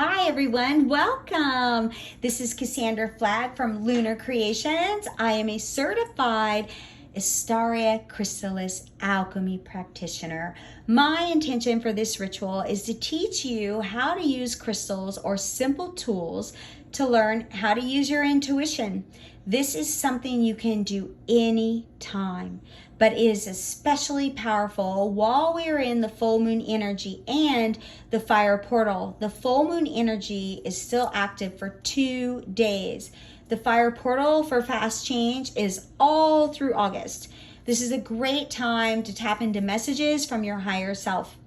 Hi everyone, welcome. This is Cassandra Flagg from Lunar Creations. I am a certified Astaria Crystallis alchemy practitioner. My intention for this ritual is to teach you how to use crystals or simple tools to learn how to use your intuition. This is something you can do anytime, but it is especially powerful while we are in the full moon energy and the fire portal. The full moon energy is still active for 2 days. The fire portal for fast change is all through August. This is a great time to tap into messages from your higher self.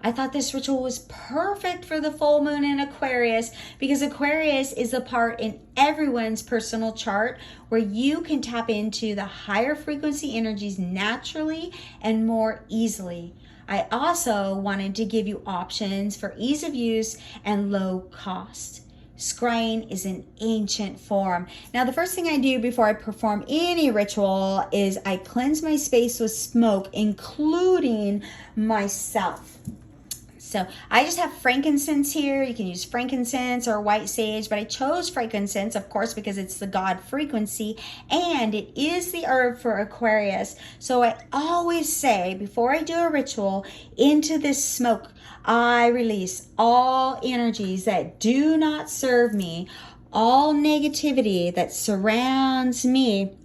I thought this ritual was perfect for the full moon in Aquarius because Aquarius is a part in everyone's personal chart where you can tap into the higher frequency energies naturally and more easily. I also wanted to give you options for ease of use and low cost. Scrying is an ancient form. Now, the first thing I do before I perform any ritual is I cleanse my space with smoke, including myself. So I just have frankincense here. You can use frankincense or white sage, but I chose frankincense, of course, because it's the God frequency and it is the herb for Aquarius. So I always say before I do a ritual, into this smoke, I release all energies that do not serve me, all negativity that surrounds me,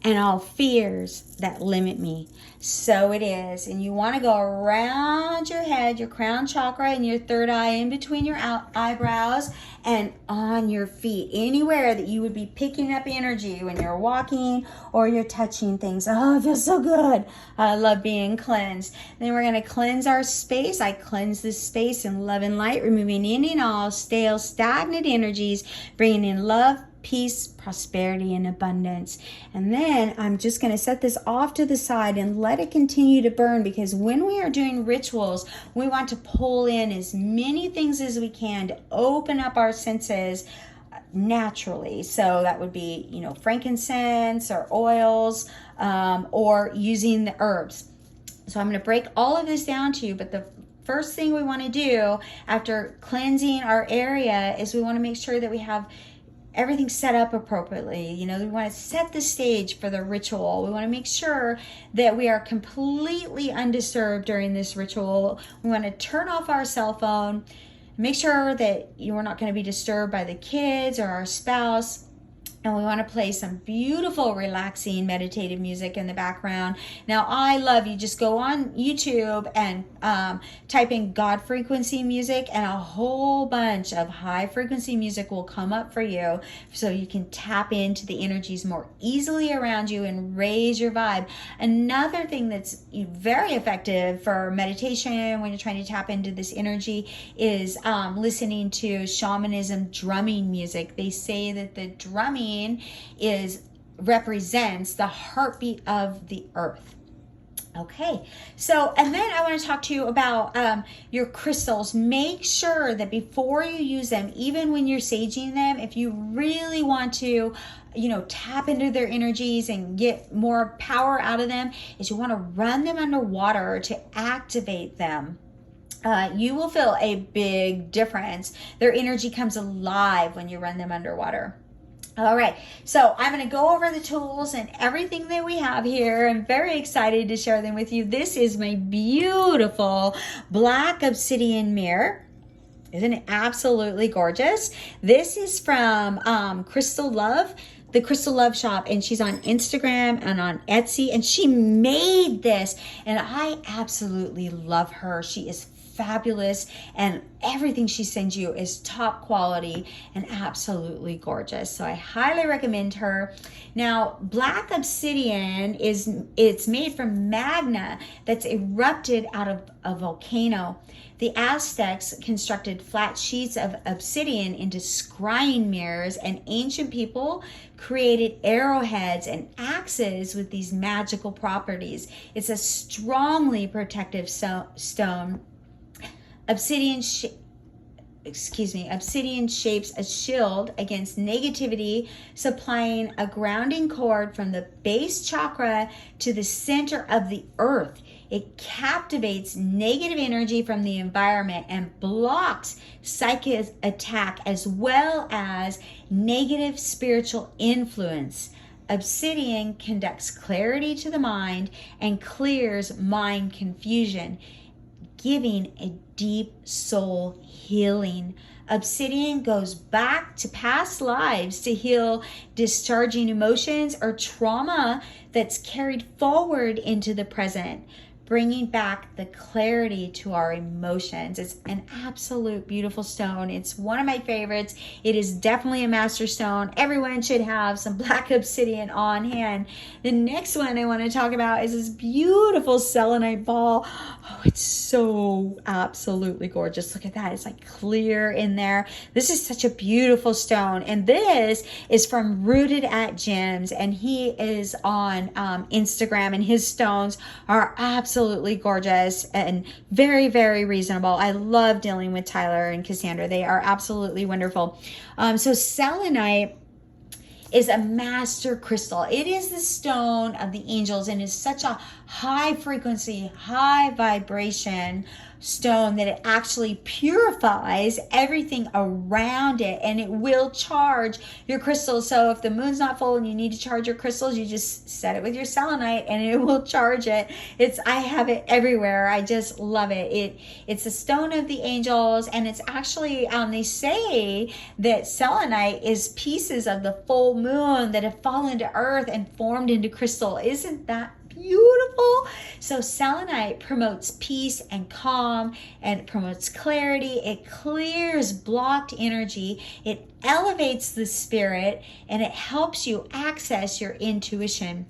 and all fears that limit me. So it is. And you want to go around your head, your crown chakra, and your third eye, in between your eyebrows, and on your feet. Anywhere that you would be picking up energy when you're walking or you're touching things. Oh, it feels so good. I love being cleansed. Then we're going to cleanse our space. I cleanse this space in love and light, removing any and all stale, stagnant energies, bringing in love, peace, prosperity, and abundance. And then I'm just going to set this off to the side and let it continue to burn, because when we are doing rituals, we want to pull in as many things as we can to open up our senses naturally. So that would be, frankincense or oils, or using the herbs. So I'm going to break all of this down to you, but the first thing we want to do after cleansing our area is we want to make sure that we have everything set up appropriately. We want to set the stage for the ritual. We want to make sure that we are completely undisturbed during this ritual. We want to turn off our cell phone, make sure that you're not going to be disturbed by the kids or our spouse. And we want to play some beautiful, relaxing, meditative music in the background. Now, I love you. Just go on YouTube and type in God frequency music, and a whole bunch of high frequency music will come up for you, so you can tap into the energies more easily around you and raise your vibe. Another thing that's very effective for meditation when you're trying to tap into this energy is listening to shamanism drumming music. They say that the drumming represents the heartbeat of the earth. Okay, so, and then I want to talk to you about your crystals. Make sure that before you use them, even when you're saging them, if you really want to tap into their energies and get more power out of them, is you want to run them underwater to activate them. You will feel a big difference. Their energy comes alive when you run them underwater. All right, so I'm going to go over the tools and everything that we have here. I'm very excited to share them with you. This is my beautiful black obsidian mirror. Isn't it absolutely gorgeous? This is from Crystal Love, the Crystal Love Shop, and she's on Instagram and on Etsy, and she made this, and I absolutely love her. She is fabulous, and everything she sends you is top quality and absolutely gorgeous. So I highly recommend her. Now, black obsidian it's made from magma that's erupted out of a volcano. The Aztecs constructed flat sheets of obsidian into scrying mirrors, and ancient people created arrowheads and axes with these magical properties. It's a strongly protective stone. Obsidian shapes a shield against negativity, supplying a grounding cord from the base chakra to the center of the earth. It captivates negative energy from the environment and blocks psychic attack as well as negative spiritual influence. Obsidian conducts clarity to the mind and clears mind confusion, giving a deep soul healing. Obsidian goes back to past lives to heal discharging emotions or trauma that's carried forward into the present, bringing back the clarity to our emotions. It's an absolute beautiful stone. It's one of my favorites. It is definitely a master stone. Everyone should have some black obsidian on hand. The next one I want to talk about is this beautiful selenite ball. Oh, it's so absolutely gorgeous. Look at that. It's like clear in there. This is such a beautiful stone. And this is from Rooted at Gems. And he is on Instagram, and his stones are absolutely gorgeous and very, very reasonable. I love dealing with Tyler and Cassandra. They are absolutely wonderful. So selenite is a master crystal. It is the stone of the angels and is such a high frequency, high vibration stone that it actually purifies everything around it, and it will charge your crystals. So if the moon's not full and you need to charge your crystals, you just set it with your selenite and it will charge it. I have it everywhere. I just love it. It's a stone of the angels, and it's actually they say that selenite is pieces of the full moon that have fallen to earth and formed into crystal. Isn't that beautiful? So selenite promotes peace and calm, and it promotes clarity. It clears blocked energy. It elevates the spirit, and it helps you access your intuition.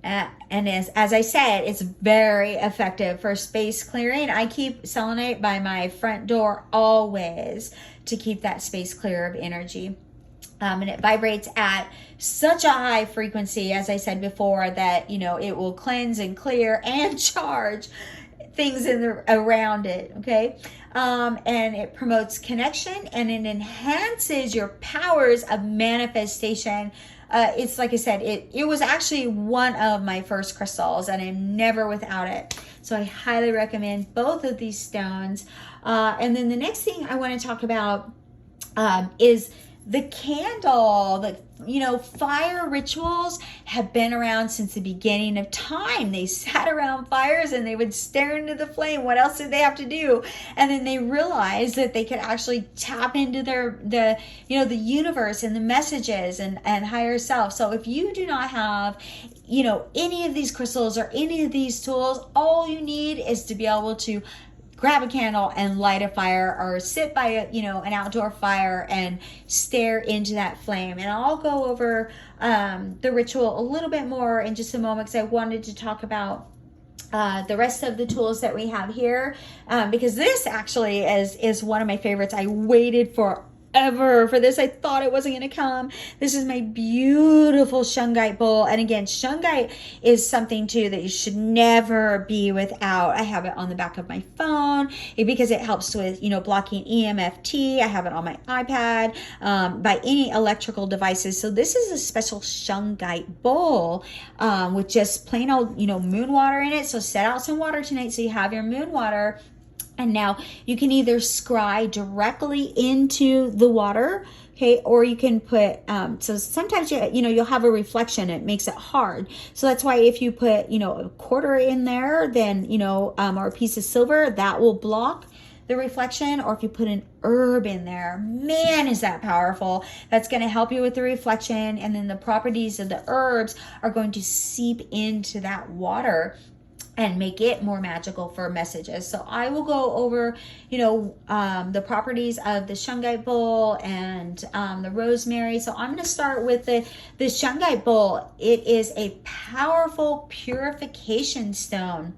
And as I said, it's very effective for space clearing. I keep selenite by my front door always to keep that space clear of energy. And it vibrates at such a high frequency, as I said before, that it will cleanse and clear and charge things around it. Okay, and it promotes connection, and it enhances your powers of manifestation. It's like I said, it was actually one of my first crystals, and I'm never without it. So I highly recommend both of these stones. And then the next thing I want to talk about is the candle. Fire rituals have been around since the beginning of time. They sat around fires and they would stare into the flame. What else did they have to do? And then they realized that they could actually tap into the universe and the messages and higher self. So if you do not have any of these crystals or any of these tools, all you need is to be able to grab a candle and light a fire, or sit by an outdoor fire and stare into that flame. And I'll go over the ritual a little bit more in just a moment, because I wanted to talk about the rest of the tools that we have here, because this actually is one of my favorites. I waited forever for this. I thought it wasn't going to come. This is my beautiful shungite bowl. And again, shungite is something too that you should never be without. I have it on the back of my phone because it helps with, blocking EMFT. I have it on my iPad, by any electrical devices. So this is a special shungite bowl with just plain old, moon water in it. So set out some water tonight so you have your moon water. And now you can either scry directly into the water, okay, or you can put, so sometimes you'll have a reflection. It makes it hard. So that's why if you put, a quarter in there, then, or a piece of silver, that will block the reflection. Or if you put an herb in there, man, is that powerful. That's going to help you with the reflection. And then the properties of the herbs are going to seep into that water and make it more magical for messages. So I will go over, the properties of the shungite bowl and the rosemary. So I'm going to start with the shungite bowl. It is a powerful purification stone.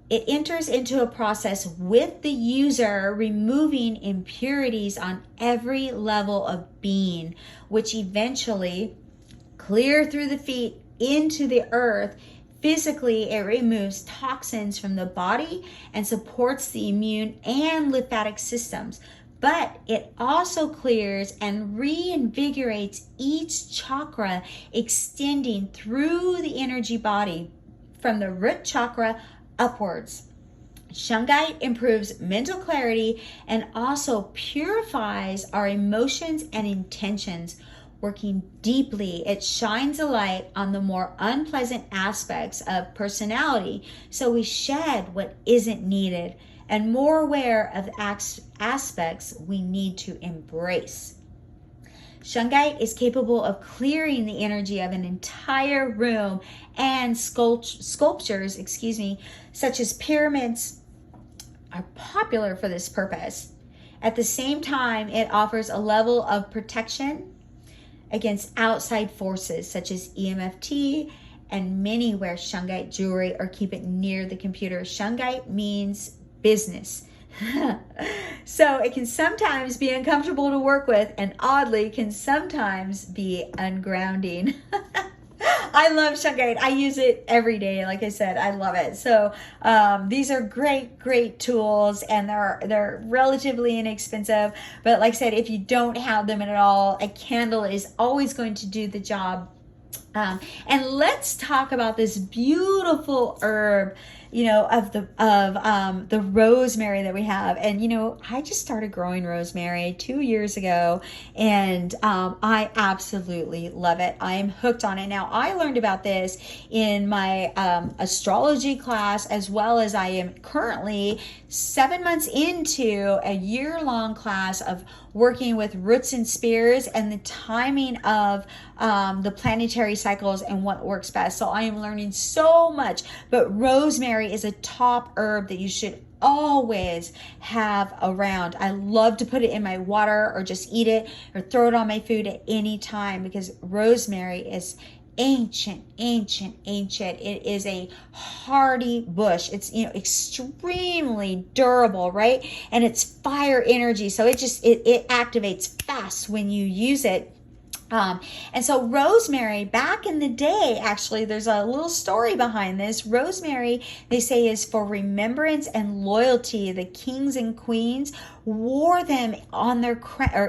It enters into a process with the user, removing impurities on every level of being, which eventually clear through the feet into the earth. Physically, it removes toxins from the body and supports the immune and lymphatic systems. But it also clears and reinvigorates each chakra, extending through the energy body from the root chakra upwards. Shungite improves mental clarity and also purifies our emotions and intentions. Working deeply, it shines a light on the more unpleasant aspects of personality, so we shed what isn't needed and more aware of the aspects we need to embrace. Shungite is capable of clearing the energy of an entire room, and sculptures, such as pyramids, are popular for this purpose. At the same time, it offers a level of protection against outside forces such as EMFT, and many wear shungite jewelry or keep it near the computer. Shungite means business. So it can sometimes be uncomfortable to work with, and oddly can sometimes be ungrounding. I love shungite. I use it every day. Like I said, I love it. So these are great tools, and they're relatively inexpensive. But like I said, if you don't have them at all, a candle is always going to do the job. And let's talk about this beautiful herb, of the rosemary that we have. And I just started growing rosemary 2 years ago, and I absolutely love it. I am hooked on it. Now, I learned about this in my astrology class, as well as I am currently 7 months into a year-long class of working with roots and spears and the timing of the planetary cycles and what works best. So I am learning so much, but rosemary is a top herb that you should always have around. I love to put it in my water or just eat it or throw it on my food at any time, because rosemary is ancient. It is a hardy bush. It's extremely durable, right? And it's fire energy, so it activates fast when you use it. And so rosemary, back in the day, actually, there's a little story behind this. Rosemary, they say, is for remembrance and loyalty. The kings and queens wore them on their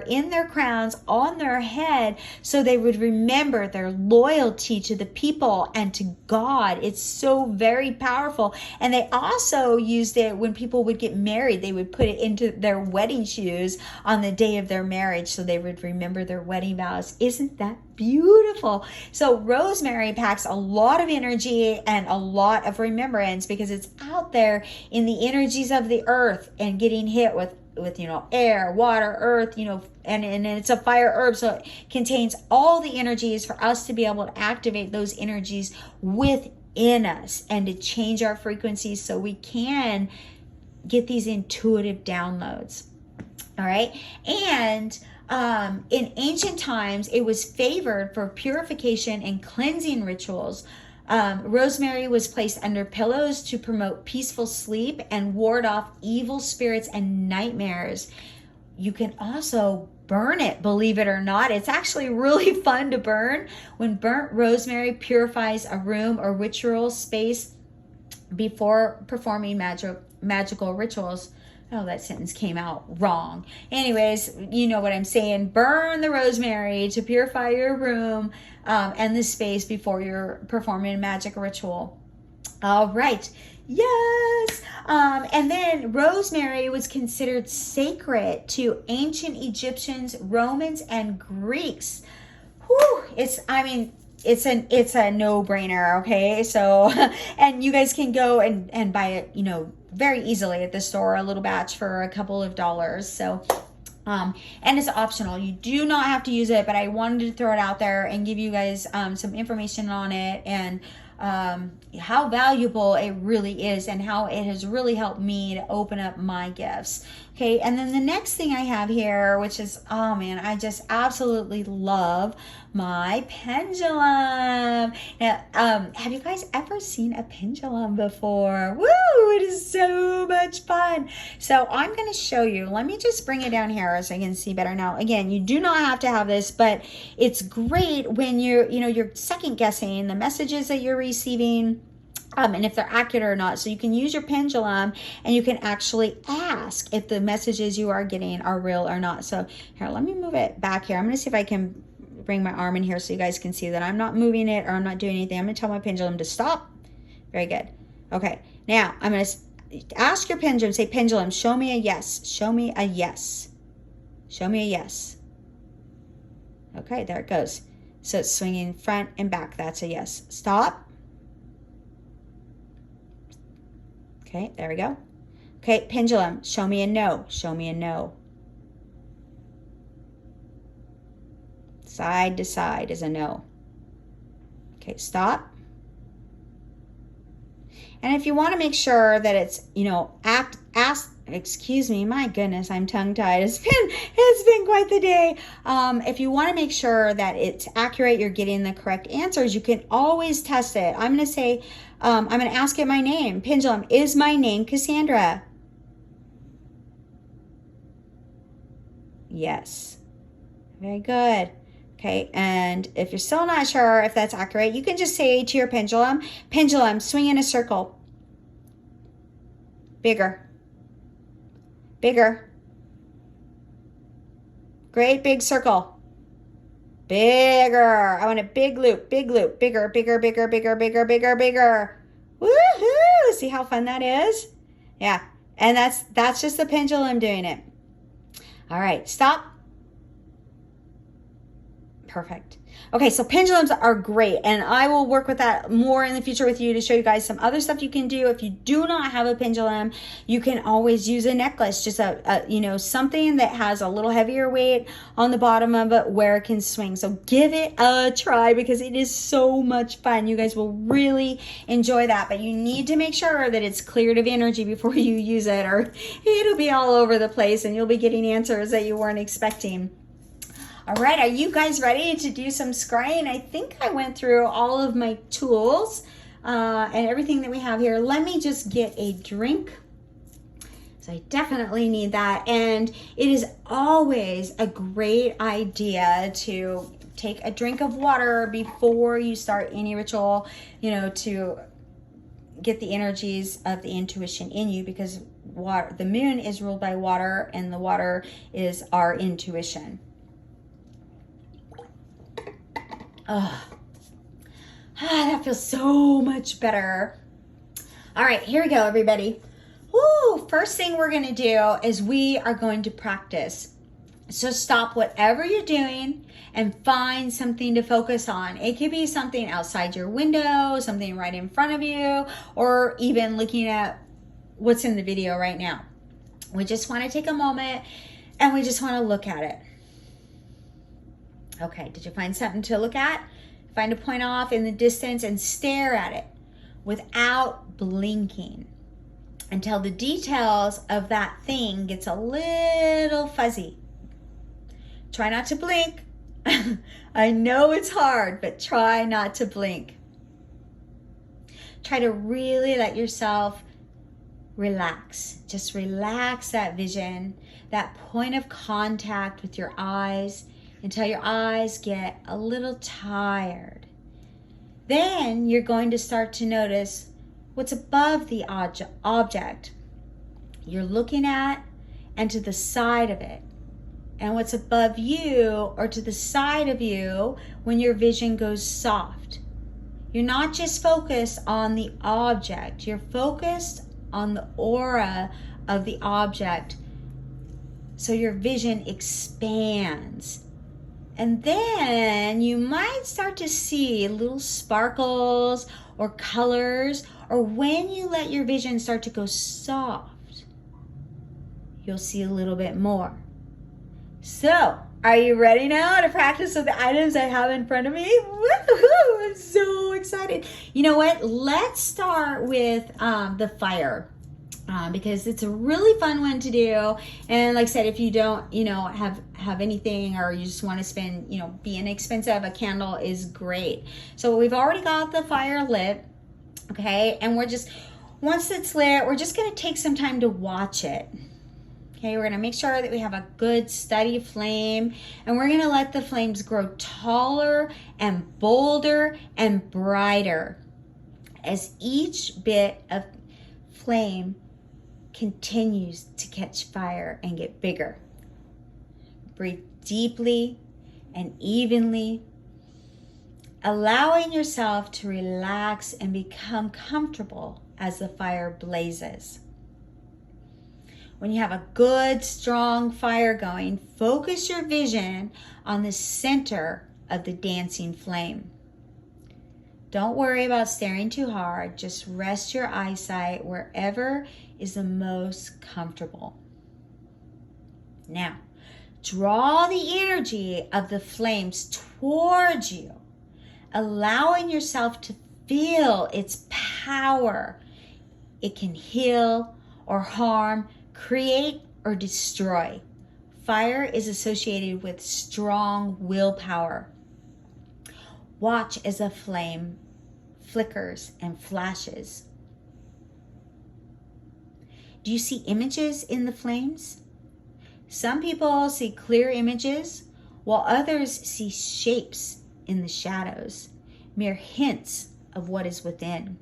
in their crowns on their head, so they would remember their loyalty to the people and to God. It's so very powerful. And they also used it when people would get married. They would put it into their wedding shoes on the day of their marriage, so they would remember their wedding vows. Isn't that beautiful? So rosemary packs a lot of energy and a lot of remembrance, because it's out there in the energies of the earth and getting hit with air, water, earth, and it's a fire herb, so it contains all the energies for us to be able to activate those energies within us and to change our frequencies so we can get these intuitive downloads. All right. And in ancient times, it was favored for purification and cleansing rituals. Rosemary was placed under pillows to promote peaceful sleep and ward off evil spirits and nightmares. You can also burn it, believe it or not. It's actually really fun to burn. When burnt rosemary purifies a room or ritual space before performing magical rituals. Oh, that sentence came out wrong. Anyways, you know what I'm saying. Burn the rosemary to purify your room and the space before you're performing a magic ritual. All right. Yes. And then rosemary was considered sacred to ancient Egyptians, Romans, and Greeks. Whew. It's a no-brainer. Okay. So, and you guys can go and buy it, very easily at the store, a little batch for a couple of dollars. So, and it's optional. You do not have to use it, but I wanted to throw it out there and give you guys some information on it, and how valuable it really is, and how it has really helped me to open up my gifts. Okay, and then the next thing I have here, which is, oh man, I just absolutely love my pendulum. Now, have you guys ever seen a pendulum before? Woo, it is so much fun. So I'm going to show you. Let me just bring it down here so I can see better. Now, again, you do not have to have this, but it's great when you're second guessing the messages that you're receiving. And if they're accurate or not. So you can use your pendulum and you can actually ask if the messages you are getting are real or not. So here, let me move it back here. I'm going to see if I can bring my arm in here so you guys can see that I'm not moving it or I'm not doing anything. I'm going to tell my pendulum to stop. Very good. Okay, now I'm going to ask your pendulum, say, pendulum, show me a yes. Show me a yes. Show me a yes. Okay, there it goes. So it's swinging front and back. That's a yes. Stop. Okay, there we go. Okay, pendulum, show me a no. Show me a no. Side to side is a no. Okay, stop. And if you want to make sure that it's, excuse me, my goodness, I'm tongue-tied. It's been quite the day. If you want to make sure that it's accurate, you're getting the correct answers, you can always test it. I'm going to say, I'm going to ask it my name. Pendulum, is my name Cassandra? Yes. Very good. Okay, and if you're still not sure if that's accurate, you can just say to your pendulum, pendulum, swing in a circle. Bigger. Bigger. Great big circle. Bigger. I want a big loop, bigger, bigger, bigger, bigger, bigger, bigger. Woohoo! See how fun that is? Yeah, and that's just the pendulum doing it. All right, stop. Perfect. Okay, so pendulums are great, and I will work with that more in the future with you to show you guys some other stuff you can do. If you do not have a pendulum, you can always use a necklace, just something that has a little heavier weight on the bottom of it where it can swing. So give it a try because it is so much fun. You guys will really enjoy that, but you need to make sure that it's cleared of energy before you use it, or it'll be all over the place and you'll be getting answers that you weren't expecting. All right, are you guys ready to do some scrying? I think I went through all of my tools and everything that we have here. Let me just get a drink. So I definitely need that. And it is always a great idea to take a drink of water before you start any ritual, to get the energies of the intuition in you, because the moon is ruled by water and the water is our intuition. Oh, that feels so much better. All right, here we go, everybody. Woo, first thing we're going to do is we are going to practice. So stop whatever you're doing and find something to focus on. It could be something outside your window, something right in front of you, or even looking at what's in the video right now. We just want to take a moment and we just want to look at it. Okay, did you find something to look at? Find a point off in the distance and stare at it without blinking until the details of that thing gets a little fuzzy. Try not to blink. I know it's hard, but try not to blink. Try to really let yourself relax. Just relax that vision, that point of contact with your eyes, until your eyes get a little tired. Then you're going to start to notice what's above the object you're looking at and to the side of it, and what's above you or to the side of you when your vision goes soft. You're not just focused on the object, you're focused on the aura of the object, so your vision expands. And then you might start to see little sparkles or colors, or when you let your vision start to go soft, you'll see a little bit more. So, are you ready now to practice with the items I have in front of me? Woo-hoo! I'm so excited. You know what? Let's start with the fire. Because it's a really fun one to do. And like I said, if you don't, have anything, or you just want to spend, be inexpensive, a candle is great. So we've already got the fire lit, okay? And once it's lit, we're just going to take some time to watch it. Okay, we're going to make sure that we have a good steady flame, and we're going to let the flames grow taller and bolder and brighter as each bit of flame continues to catch fire and get bigger. Breathe deeply and evenly. allowing yourself to relax and become comfortable as the fire blazes. When you have a good, strong fire going, focus your vision on the center of the dancing flame. Don't worry about staring too hard. Just rest your eyesight wherever is the most comfortable. Now, draw the energy of the flames towards you, allowing yourself to feel its power. It can heal or harm, create or destroy. Fire is associated with strong willpower. Watch as a flame flickers and flashes. Do you see images in the flames? Some people see clear images, while others see shapes in the shadows, mere hints of what is within.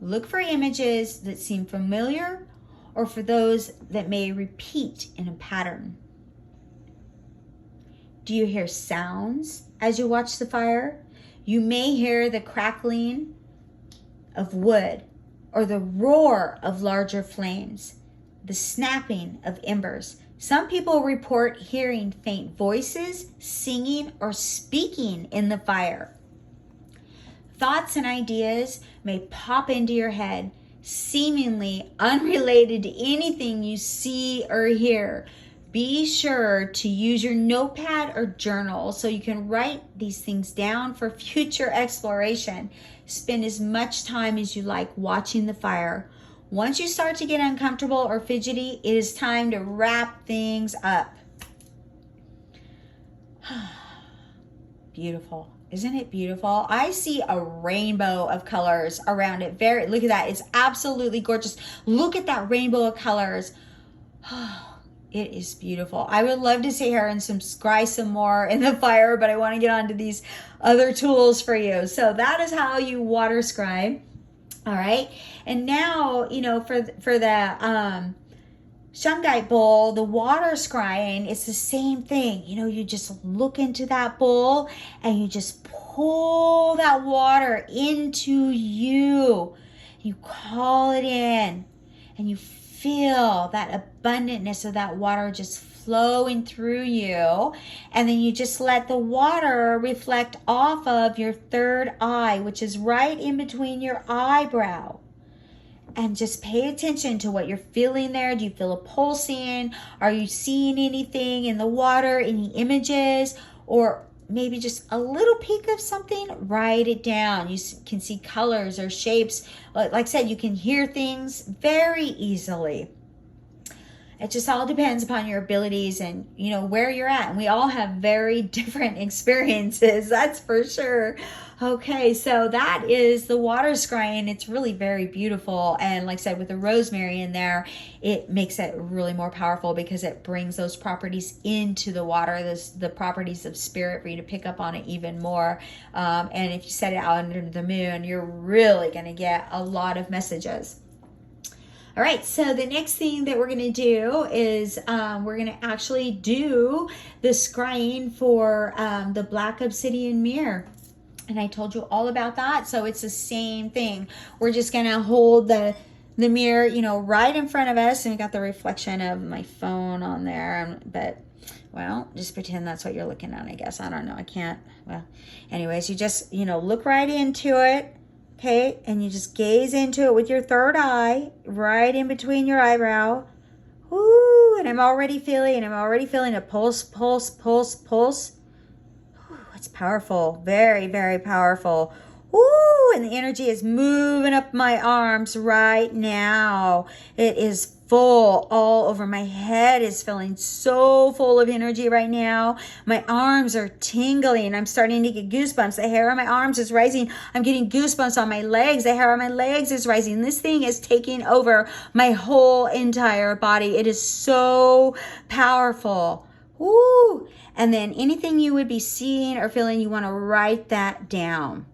Look for images that seem familiar or for those that may repeat in a pattern. Do you hear sounds as you watch the fire? You may hear the crackling of wood or the roar of larger flames, the snapping of embers. Some people report hearing faint voices, singing, or speaking in the fire. Thoughts and ideas may pop into your head, seemingly unrelated to anything you see or hear. Be sure to use your notepad or journal so you can write these things down for future exploration. Spend as much time as you like watching the fire. Once you start to get uncomfortable or fidgety, it is time to wrap things up. Beautiful. Isn't it beautiful? I see a rainbow of colors around it. Look at that. It's absolutely gorgeous. Look at that rainbow of colors. It is beautiful. I would love to sit here and scry some more in the fire, but I want to get onto these other tools for you. So that is how you water scry. All right. And now, for the shungite bowl, the water scrying, it's the same thing. You just look into that bowl and you just pull that water into you. You call it in and you feel that abundantness of that water just flowing through you. And then you just let the water reflect off of your third eye, which is right in between your eyebrow. And just pay attention to what you're feeling there. Do you feel a pulsing? Are you seeing anything in the water, any images, or maybe just a little peek of something? Write it down. You can see colors or shapes. Like I said, you can hear things very easily. It just all depends upon your abilities and, where you're at. And we all have very different experiences, that's for sure. Okay, so that is the water scrying. It's really very beautiful. And like I said, with the rosemary in there, it makes it really more powerful because it brings those properties into the water, the properties of spirit for you to pick up on it even more. And if you set it out under the moon, you're really going to get a lot of messages. All right, so the next thing that we're going to do is we're going to actually do the scrying for the black obsidian mirror. And I told you all about that. So it's the same thing. We're just going to hold the mirror, right in front of us. And we got the reflection of my phone on there. But, well, just pretend that's what you're looking at, I guess. I don't know. I can't. Well, anyways, you just, look right into it. Okay, and you just gaze into it with your third eye, right in between your eyebrow. Ooh, and I'm already feeling a pulse, pulse, pulse, pulse. Ooh, it's powerful, very, very powerful. Ooh, and the energy is moving up my arms right now. It is full all over. My head is feeling so full of energy right now. My arms are tingling. I'm starting to get goosebumps. The hair on my arms is rising. I'm getting goosebumps on my legs. The hair on my legs is rising. This thing is taking over my whole entire body. It is so powerful. Woo! And then anything you would be seeing or feeling, you want to write that down.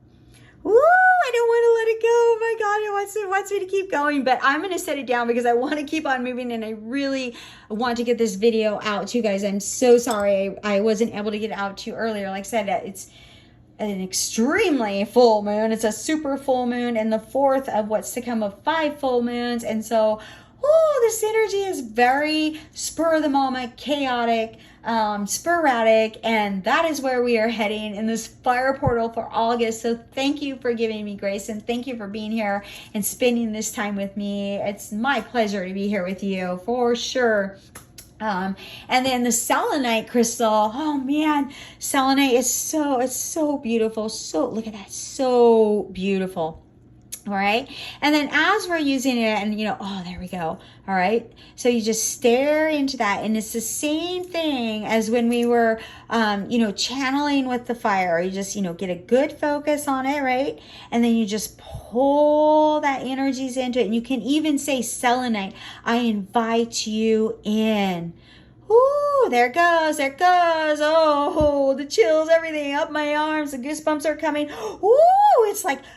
Woo! I don't want to let it go. Oh my God, it wants me to keep going, but I'm going to set it down because I want to keep on moving and I really want to get this video out to you guys. I'm so sorry I wasn't able to get it out to you earlier. Like I said, an extremely full moon. It's a super full moon and the fourth of what's to come of 5 full moons. And so, this energy is very spur of the moment, chaotic, sporadic, and that is where we are heading in this fire portal for August. So thank you for giving me grace, and thank you for being here and spending this time with me. It's my pleasure to be here with you for sure. And then the selenite crystal, oh man, selenite is it's so beautiful. So look at that, so beautiful. All right. And then as we're using it, and there we go. All right. So you just stare into that, and it's the same thing as when we were, channeling with the fire. You just, get a good focus on it, right? And then you just pull that energies into it. And you can even say, selenite, I invite you in. Ooh, there it goes. Oh, the chills, everything up my arms. The goosebumps are coming. Ooh,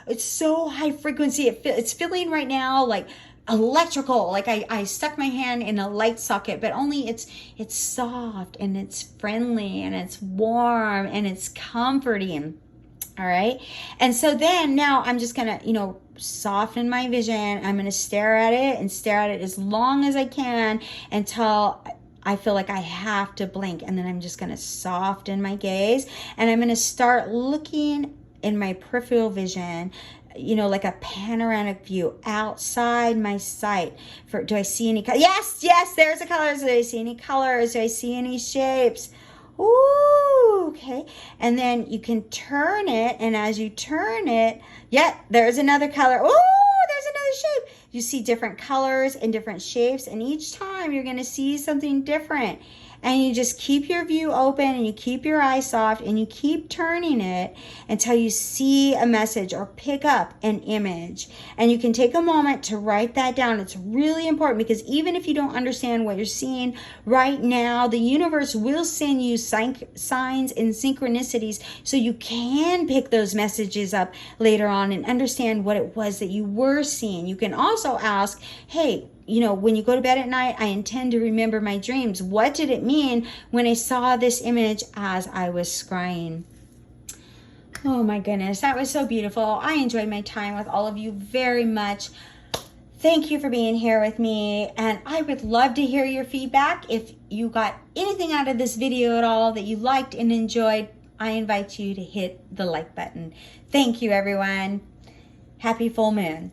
it's so high frequency. It's feeling right now like electrical. Like I stuck my hand in a light socket, but only it's soft and it's friendly and it's warm and it's comforting. All right. And so then now I'm just going to, soften my vision. I'm going to stare at it as long as I can until I feel like I have to blink, and then I'm just going to soften my gaze, and I'm going to start looking in my peripheral vision, like a panoramic view outside my sight. Do I see any colors? Yes, there's the colors. Do I see any colors? Do I see any shapes? Ooh, okay. And then you can turn it, and as you turn it, there's another color. Ooh, there's another shape. You see different colors and different shapes, and each time you're going to see something different. And you just keep your view open, and you keep your eyes soft, and you keep turning it until you see a message or pick up an image. And you can take a moment to write that down. It's really important, because even if you don't understand what you're seeing right now, the universe will send you signs and synchronicities so you can pick those messages up later on and understand what it was that you were seeing. You can also ask, hey, when you go to bed at night, I intend to remember my dreams. What did it mean when I saw this image as I was scrying? Oh my goodness, that was so beautiful. I enjoyed my time with all of you very much. Thank you for being here with me, and I would love to hear your feedback. If you got anything out of this video at all that you liked and enjoyed, I invite you to hit the like button. Thank you, everyone. Happy full moon.